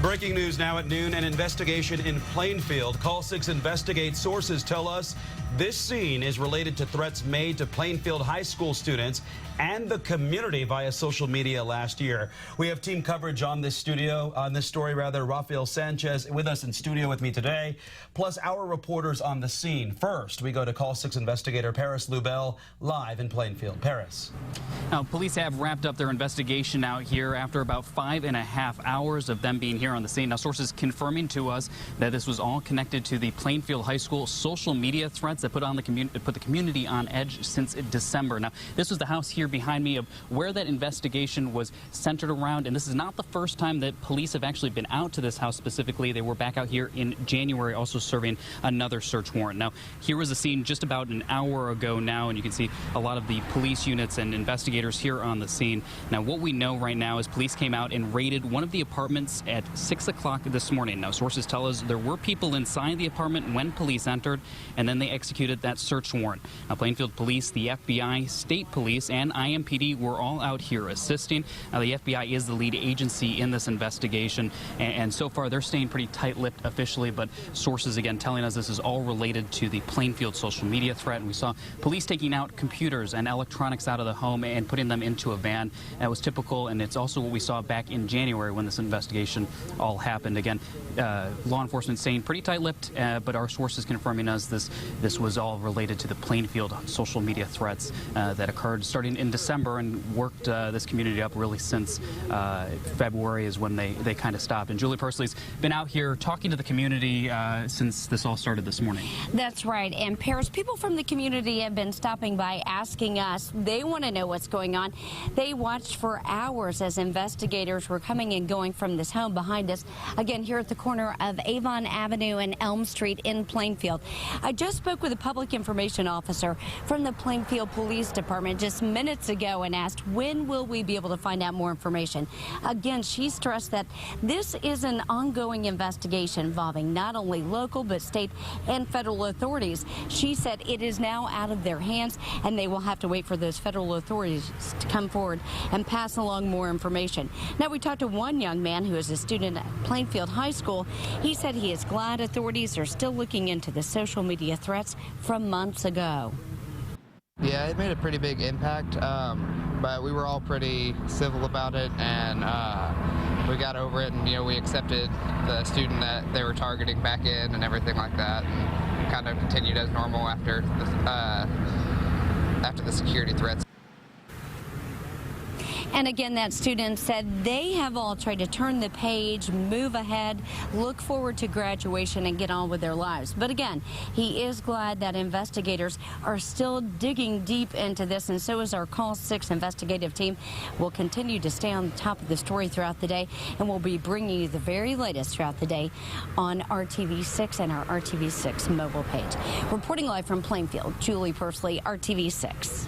Breaking news now at noon, an investigation in Plainfield. Call 6 Investigate. Sources tell us this scene is related to threats made to Plainfield High School students and the community via social media last year. We have team coverage on this story. Rafael Sanchez with us in studio with me today, plus our reporters on the scene. First, we go to Call 6 investigator Paris Lubell live in Plainfield. Paris. Now, police have wrapped up their investigation out here after about 5.5 hours of them being here on the scene. Now, sources confirming to us that this was all connected to the Plainfield High School social media threats that put the community on edge since December. Now, this was the house here behind me of where that investigation was centered around, and this is not the first time that police have actually been out to this house specifically. They were back out here in January also serving another search warrant. Now, here was a scene just about an hour ago now, and you can see a lot of the police units and investigators here on the scene. Now, what we know right now is police came out and raided one of the apartments at 6 o'clock this morning. Now, sources tell us there were people inside the apartment when police entered, and then they executed that search warrant. Now, Plainfield Police, the FBI, State Police, and IMPD were all out here assisting. Now, the FBI is the lead agency in this investigation, and so far they're staying pretty tight-lipped officially, but sources again telling us this is all related to the Plainfield social media threat. And we saw police taking out computers and electronics out of the home and putting them into a van. That was typical, and it's also what we saw back in January when this investigation all happened. Again, law enforcement saying pretty tight-lipped, but our sources confirming us this was all related to the Plainfield social media threats that occurred starting in December and worked this community up really since February is when they kind of stopped. And Julie Pursley's been out here talking to the community since this all started this morning. That's right. And Paris, people from the community have been stopping by asking us. They want to know what's going on. They watched for hours as investigators were coming and going from this home behind us, again, here at the corner of Avon Avenue and Elm Street in Plainfield. I just spoke with a public information officer from the Plainfield Police Department just minutes ago and asked, when will we be able to find out more information? Again, she stressed that this is an ongoing investigation involving not only local but state and federal authorities. She said it is now out of their hands and they will have to wait for those federal authorities to come forward and pass along more information. Now, we talked to one young man who is a student at Plainfield High School. He said he is glad authorities are still looking into the social media threats from months ago. Yeah, it made a pretty big impact, but we were all pretty civil about it, and we got over it, and we accepted the student that they were targeting back in and everything like that, and kind of continued as normal after the security threats. And again, that student said they have all tried to turn the page, move ahead, look forward to graduation and get on with their lives. But again, he is glad that investigators are still digging deep into this, and so is our Call 6 investigative team. We'll continue to stay on top of the story throughout the day, and we'll be bringing you the very latest throughout the day on RTV6 and our RTV6 mobile page. Reporting live from Plainfield, Julie Pursley, RTV6.